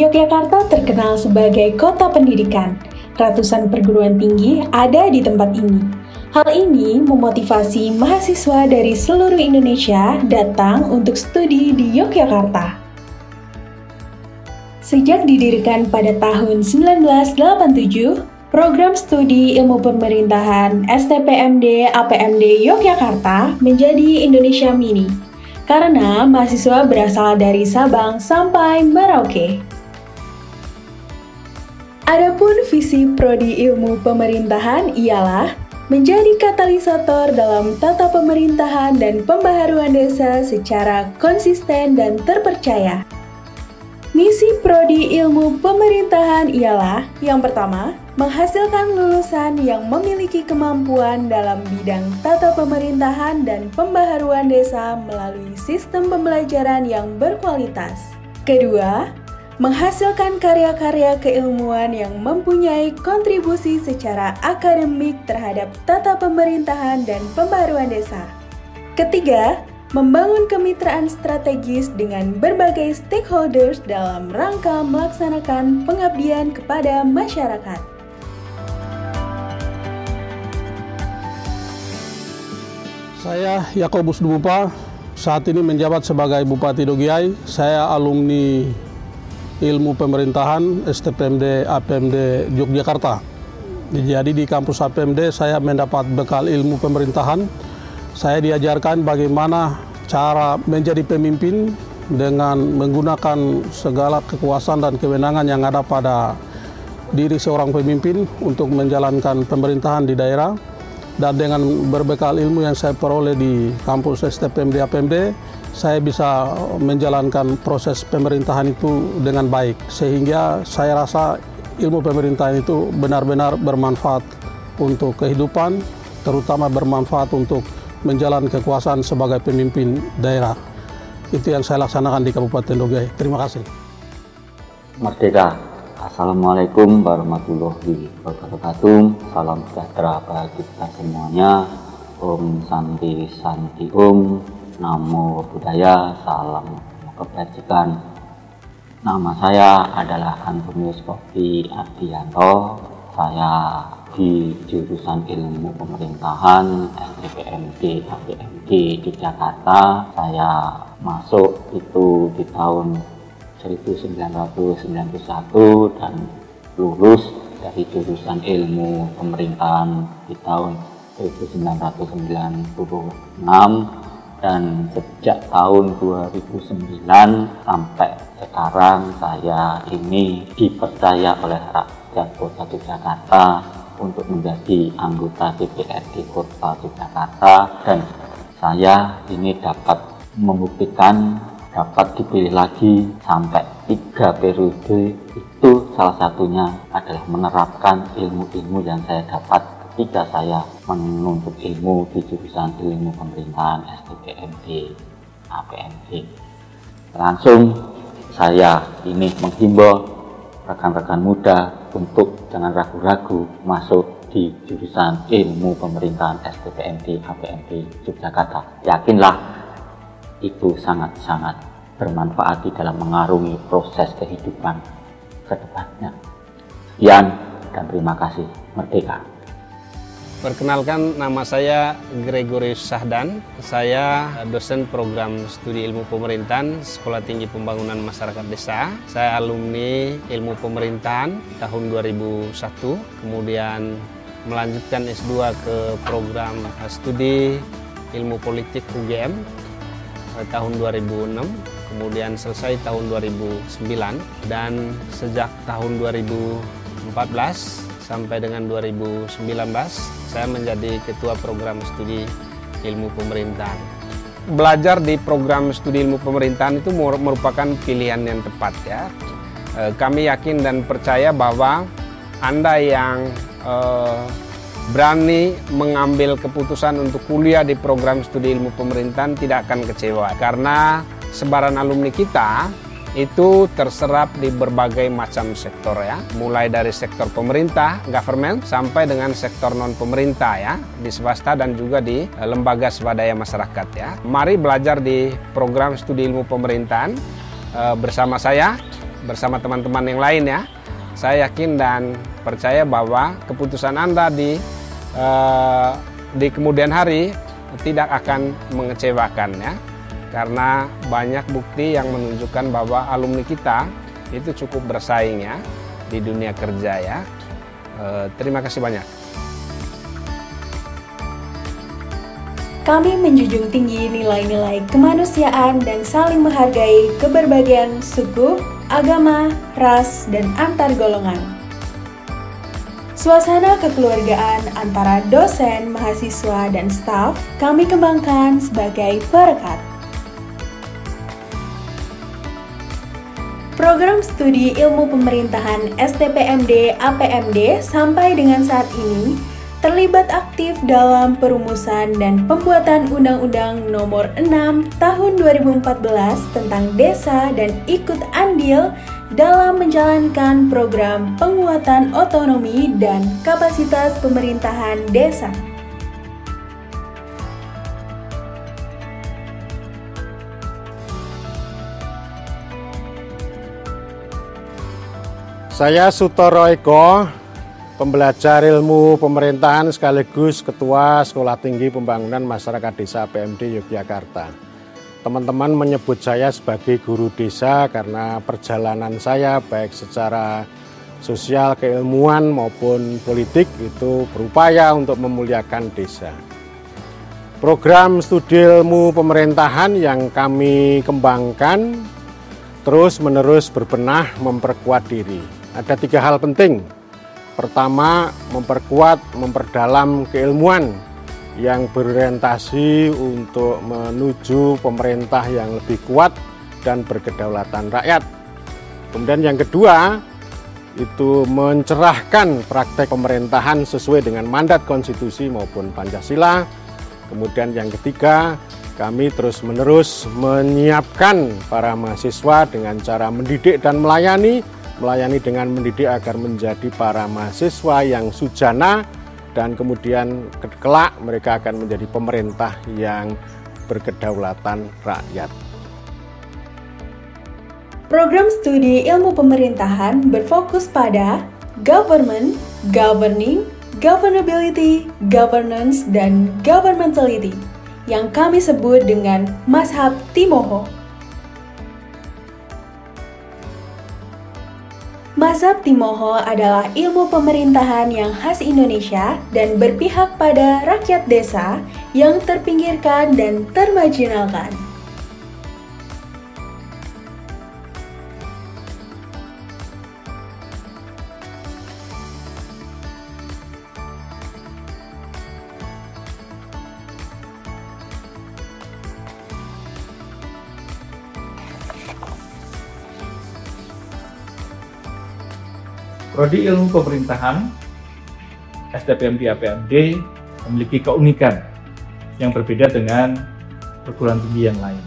Yogyakarta terkenal sebagai kota pendidikan. Ratusan perguruan tinggi ada di tempat ini. Hal ini memotivasi mahasiswa dari seluruh Indonesia datang untuk studi di Yogyakarta. Sejak didirikan pada tahun 1987, program studi ilmu pemerintahan STPMD APMD Yogyakarta menjadi Indonesia Mini, karena mahasiswa berasal dari Sabang sampai Merauke. Adapun visi Prodi Ilmu Pemerintahan ialah menjadi katalisator dalam tata pemerintahan dan pembaharuan desa secara konsisten dan terpercaya. Misi Prodi Ilmu Pemerintahan ialah, yang pertama, menghasilkan lulusan yang memiliki kemampuan dalam bidang tata pemerintahan dan pembaharuan desa melalui sistem pembelajaran yang berkualitas. Kedua, menghasilkan karya-karya keilmuan yang mempunyai kontribusi secara akademik terhadap tata pemerintahan dan pembaharuan desa. Ketiga, membangun kemitraan strategis dengan berbagai stakeholders dalam rangka melaksanakan pengabdian kepada masyarakat. Saya Yakobus Dumupa, saat ini menjabat sebagai Bupati Dogiai. Saya alumni Ilmu Pemerintahan STPMD APMD Yogyakarta. Jadi di kampus APMD saya mendapat bekal ilmu pemerintahan. Saya diajarkan bagaimana cara menjadi pemimpin dengan menggunakan segala kekuasaan dan kewenangan yang ada pada diri seorang pemimpin untuk menjalankan pemerintahan di daerah. Dan dengan berbekal ilmu yang saya peroleh di kampus STPMD APMD, saya bisa menjalankan proses pemerintahan itu dengan baik. Sehingga saya rasa ilmu pemerintahan itu benar-benar bermanfaat untuk kehidupan, terutama bermanfaat untuk menjalankan kekuasaan sebagai pemimpin daerah. Itu yang saya laksanakan di Kabupaten Dogiai. Terima kasih. Merdeka. Assalamualaikum warahmatullahi wabarakatuh. Salam sejahtera bagi kita semuanya. Om Santi Santi Om. Namo Buddhaya. Salam kebajikan. Nama saya adalah Antonius Kopi Ardianto. Saya di jurusan Ilmu Pemerintahan STPMD APMD Yogyakarta. Saya masuk itu di tahun 1991 dan lulus dari jurusan Ilmu Pemerintahan di tahun 1996, dan sejak tahun 2009 sampai sekarang saya ini dipercaya oleh rakyat Kota Yogyakarta untuk menjadi anggota DPRD Kota Yogyakarta, dan saya ini dapat membuktikan dapat dipilih lagi sampai 3 periode. Itu salah satunya adalah menerapkan ilmu-ilmu yang saya dapat ketika saya menuntut ilmu di jurusan Ilmu Pemerintahan STPMD APMD. Langsung saya ini menghimbau rekan-rekan muda untuk jangan ragu-ragu masuk di jurusan Ilmu Pemerintahan STPMD APMD Yogyakarta. Yakinlah, itu sangat-sangat bermanfaat di dalam mengarungi proses kehidupan ke depannya. Sekian dan terima kasih. Merdeka. Perkenalkan, nama saya Gregorius Sahdan. Saya dosen program studi ilmu pemerintahan Sekolah Tinggi Pembangunan Masyarakat Desa. Saya alumni ilmu pemerintahan tahun 2001, kemudian melanjutkan S2 ke program studi ilmu politik UGM tahun 2006, kemudian selesai tahun 2009, dan sejak tahun 2014 sampai dengan 2019 saya menjadi ketua program studi ilmu pemerintahan. Belajar di program studi ilmu pemerintahan itu merupakan pilihan yang tepat ya. Kami yakin dan percaya bahwa Anda yang berani mengambil keputusan untuk kuliah di program studi ilmu pemerintahan tidak akan kecewa, karena sebaran alumni kita itu terserap di berbagai macam sektor ya, mulai dari sektor pemerintah, government, sampai dengan sektor non pemerintah ya, di swasta dan juga di lembaga swadaya masyarakat ya. Mari belajar di program studi ilmu pemerintahan bersama saya bersama teman-teman yang lain ya. Saya yakin dan percaya bahwa keputusan Anda di kemudian hari tidak akan mengecewakan ya. Karena banyak bukti yang menunjukkan bahwa alumni kita itu cukup bersaing ya di dunia kerja ya. Terima kasih banyak. Kami menjunjung tinggi nilai-nilai kemanusiaan dan saling menghargai keberbagian suku, agama, ras, dan antar golongan. Suasana kekeluargaan antara dosen, mahasiswa, dan staf kami kembangkan sebagai perekat. Program Studi Ilmu Pemerintahan STPMD APMD sampai dengan saat ini terlibat aktif dalam perumusan dan pembuatan Undang-Undang Nomor 6 Tahun 2014 tentang Desa dan ikut andil dalam menjalankan program penguatan otonomi dan kapasitas pemerintahan desa. Saya Sutoro Eko, pembelajar ilmu pemerintahan sekaligus Ketua Sekolah Tinggi Pembangunan Masyarakat Desa APMD Yogyakarta. Teman-teman menyebut saya sebagai guru desa karena perjalanan saya baik secara sosial, keilmuan maupun politik itu berupaya untuk memuliakan desa. Program studi ilmu pemerintahan yang kami kembangkan terus-menerus berbenah memperkuat diri. Ada 3 hal penting. Pertama, memperdalam keilmuan yang berorientasi untuk menuju pemerintah yang lebih kuat dan berkedaulatan rakyat. Kemudian yang kedua, itu mencerahkan praktek pemerintahan sesuai dengan mandat konstitusi maupun Pancasila. Kemudian yang ketiga, kami terus-menerus menyiapkan para mahasiswa dengan cara mendidik dan melayani dengan mendidik agar menjadi para mahasiswa yang sujana dan kemudian kelak mereka akan menjadi pemerintah yang berkedaulatan rakyat. Program studi ilmu pemerintahan berfokus pada government, governing, governability, governance, dan governmentality yang kami sebut dengan Mazhab Timoho. Mazhab Timoho adalah ilmu pemerintahan yang khas Indonesia dan berpihak pada rakyat desa yang terpinggirkan dan termarginalkan. Prodi Ilmu Pemerintahan STPMD APMD memiliki keunikan yang berbeda dengan perguruan tinggi yang lain.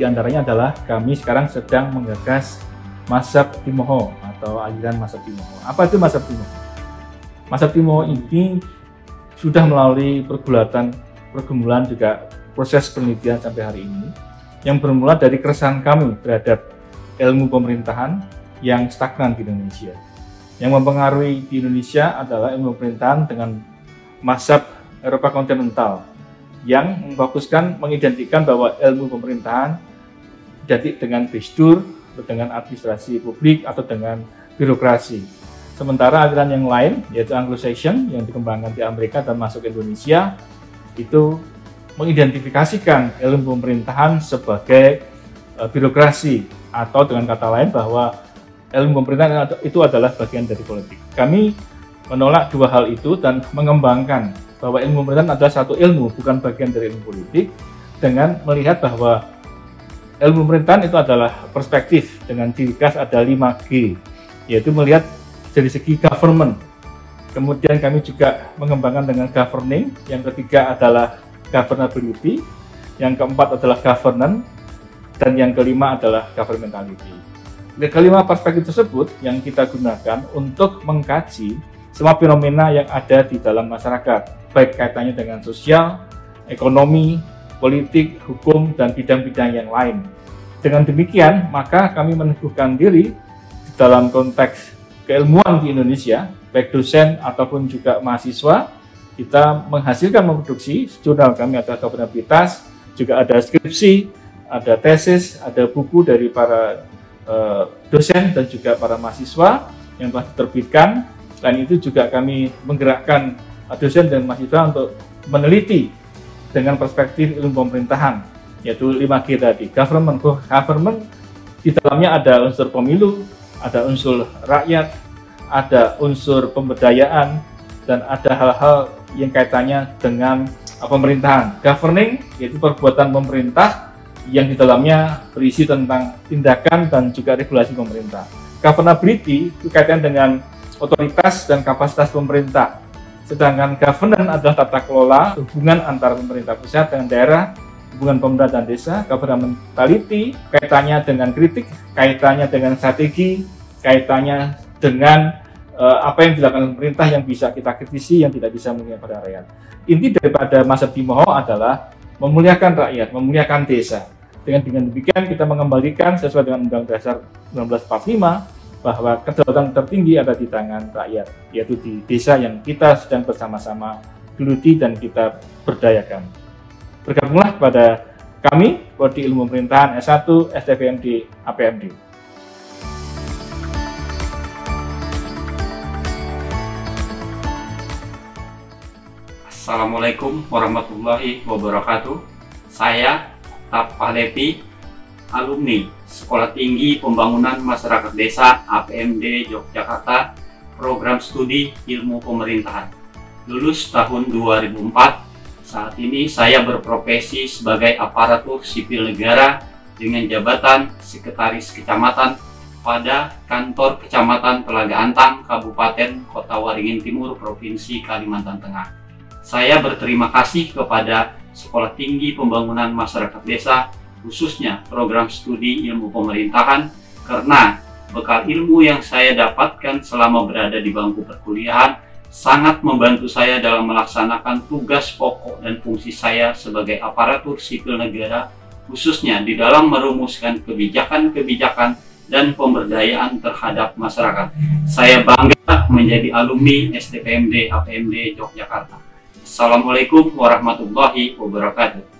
Di antaranya adalah kami sekarang sedang menggagas Mazhab Timoho atau aliran Mazhab Timoho. Apa itu Mazhab Timoho? Mazhab Timoho ini sudah melalui pergumulan juga proses penelitian sampai hari ini yang bermula dari keresahan kami terhadap ilmu pemerintahan yang stagnan di Indonesia. Yang mempengaruhi di Indonesia adalah ilmu pemerintahan dengan mazhab Eropa kontinental yang memfokuskan mengidentikan bahwa ilmu pemerintahan identik dengan gestur, dengan administrasi publik atau dengan birokrasi. Sementara aliran yang lain yaitu Anglo-Saxon yang dikembangkan di Amerika dan masuk ke Indonesia itu mengidentifikasikan ilmu pemerintahan sebagai birokrasi atau dengan kata lain bahwa ilmu pemerintahan itu adalah bagian dari politik. Kami menolak 2 hal itu dan mengembangkan bahwa ilmu pemerintahan adalah satu ilmu, bukan bagian dari ilmu politik, dengan melihat bahwa ilmu pemerintahan itu adalah perspektif dengan ciri khas ada 5G, yaitu melihat dari segi government. Kemudian kami juga mengembangkan dengan governing, yang ketiga adalah governability, yang keempat adalah governance, dan yang kelima adalah governmentality. Kelima perspektif tersebut yang kita gunakan untuk mengkaji semua fenomena yang ada di dalam masyarakat, baik kaitannya dengan sosial, ekonomi, politik, hukum, dan bidang-bidang yang lain. Dengan demikian, maka kami meneguhkan diri dalam konteks keilmuan di Indonesia, baik dosen ataupun juga mahasiswa, kita menghasilkan memproduksi jurnal kami ada kapabilitas, juga ada skripsi, ada tesis, ada buku dari para dosen dan juga para mahasiswa yang telah diterbitkan. Selain itu juga kami menggerakkan dosen dan mahasiswa untuk meneliti dengan perspektif ilmu pemerintahan, yaitu 5G tadi, government, di dalamnya ada unsur pemilu, ada unsur rakyat, ada unsur pemberdayaan, dan ada hal-hal yang kaitannya dengan pemerintahan. Governing, yaitu perbuatan pemerintah yang di dalamnya berisi tentang tindakan dan juga regulasi pemerintah. Governability itu kaitan dengan otoritas dan kapasitas pemerintah. Sedangkan governance adalah tata kelola hubungan antara pemerintah pusat dengan daerah, hubungan pemerintah dan desa. Governmentality kaitannya dengan kritik, kaitannya dengan strategi, kaitannya dengan apa yang dilakukan pemerintah yang bisa kita kritisi, yang tidak bisa memuliakan pada rakyat. Inti daripada Mazhab Timoho adalah memuliakan rakyat, memuliakan desa. Dengan demikian kita mengembalikan sesuai dengan Undang-Undang Dasar 1945 bahwa kedaulatan tertinggi ada di tangan rakyat, yaitu di desa yang kita sedang bersama-sama geluti dan kita berdayakan. Bergabunglah kepada kami, Prodi Ilmu Pemerintahan S1 STPMD APMD. Assalamualaikum warahmatullahi wabarakatuh. Saya Tapa Levi, alumni Sekolah Tinggi Pembangunan Masyarakat Desa APMD Yogyakarta, program studi Ilmu Pemerintahan. Lulus tahun 2004. Saat ini saya berprofesi sebagai aparatur sipil negara dengan jabatan Sekretaris Kecamatan pada Kantor Kecamatan Telaga Antang, Kabupaten Kota Waringin Timur, Provinsi Kalimantan Tengah. Saya berterima kasih kepada Sekolah Tinggi Pembangunan Masyarakat Desa, khususnya program studi ilmu pemerintahan, karena bekal ilmu yang saya dapatkan selama berada di bangku perkuliahan sangat membantu saya dalam melaksanakan tugas pokok dan fungsi saya sebagai aparatur sipil negara, khususnya di dalam merumuskan kebijakan-kebijakan dan pemberdayaan terhadap masyarakat. Saya bangga menjadi alumni STPMD APMD Yogyakarta. Assalamualaikum warahmatullahi wabarakatuh.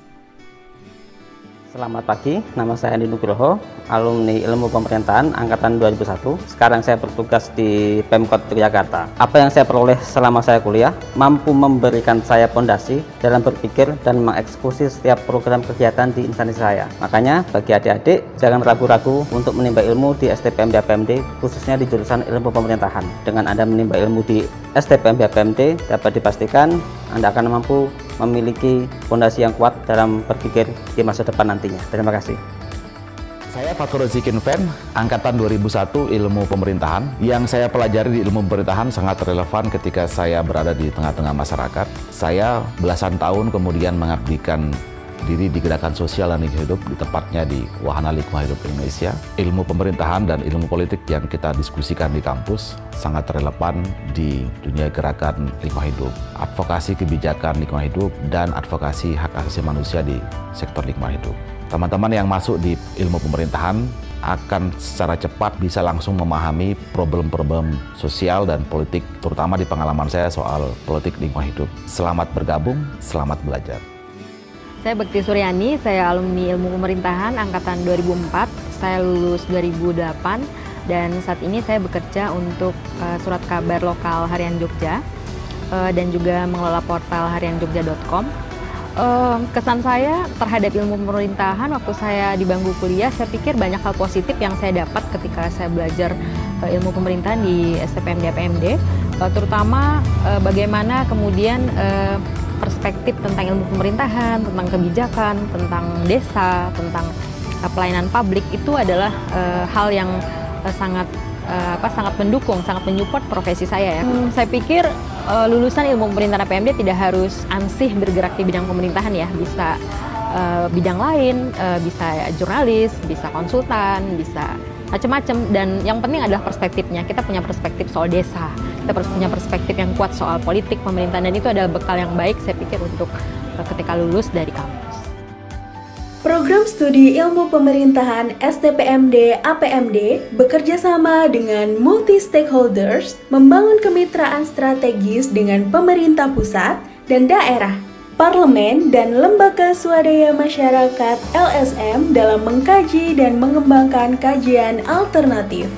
Selamat pagi, nama saya Andi Nugroho, alumni Ilmu Pemerintahan Angkatan 2001. Sekarang saya bertugas di Pemkot Yogyakarta. Apa yang saya peroleh selama saya kuliah mampu memberikan saya fondasi dalam berpikir dan mengeksekusi setiap program kegiatan di instansi saya. Makanya bagi adik-adik jangan ragu-ragu untuk menimba ilmu di STPMD APMD, khususnya di jurusan Ilmu Pemerintahan. Dengan Anda menimba ilmu di STPMD APMD, dapat dipastikan Anda akan mampu memiliki fondasi yang kuat dalam berpikir di masa depan nantinya. Terima kasih. Saya Fatur Zikin Fen, Angkatan 2001 Ilmu Pemerintahan. Yang saya pelajari di ilmu pemerintahan sangat relevan ketika saya berada di tengah-tengah masyarakat. Saya belasan tahun kemudian mengabdikan diri di gerakan sosial dan lingkungan hidup, di tepatnya di Wahana Lingkungan Hidup Indonesia. Ilmu pemerintahan dan ilmu politik yang kita diskusikan di kampus sangat relevan di dunia gerakan lingkungan hidup, advokasi kebijakan lingkungan hidup, dan advokasi hak asasi manusia di sektor lingkungan hidup. Teman-teman yang masuk di ilmu pemerintahan akan secara cepat bisa langsung memahami problem-problem sosial dan politik, terutama di pengalaman saya soal politik lingkungan hidup. Selamat bergabung, selamat belajar. Saya Bekti Suryani, saya alumni Ilmu Pemerintahan Angkatan 2004. Saya lulus 2008 dan saat ini saya bekerja untuk surat kabar lokal Harian Jogja dan juga mengelola portal harianjogja.com. Kesan saya terhadap ilmu pemerintahan waktu saya di bangku kuliah, saya pikir banyak hal positif yang saya dapat ketika saya belajar ilmu pemerintahan di STPMD APMD, terutama bagaimana kemudian perspektif tentang ilmu pemerintahan, tentang kebijakan, tentang desa, tentang pelayanan publik itu adalah hal yang sangat mendukung, sangat menyupport profesi saya ya. Saya pikir lulusan ilmu pemerintahan APMD tidak harus ansih bergerak di bidang pemerintahan ya, bisa bidang lain, bisa jurnalis, bisa konsultan, bisa macam-macam, dan yang penting adalah perspektifnya. Kita punya perspektif soal desa, kita punya perspektif yang kuat soal politik, pemerintahan, dan itu adalah bekal yang baik saya pikir untuk ketika lulus dari kampus. Program Studi Ilmu Pemerintahan STPMD APMD bekerja sama dengan multi-stakeholders membangun kemitraan strategis dengan pemerintah pusat dan daerah, parlemen, dan lembaga swadaya masyarakat LSM dalam mengkaji dan mengembangkan kajian alternatif.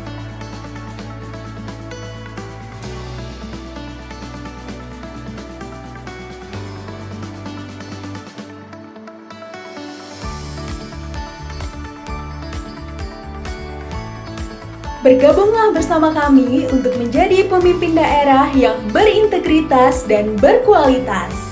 Bergabunglah bersama kami untuk menjadi pemimpin daerah yang berintegritas dan berkualitas.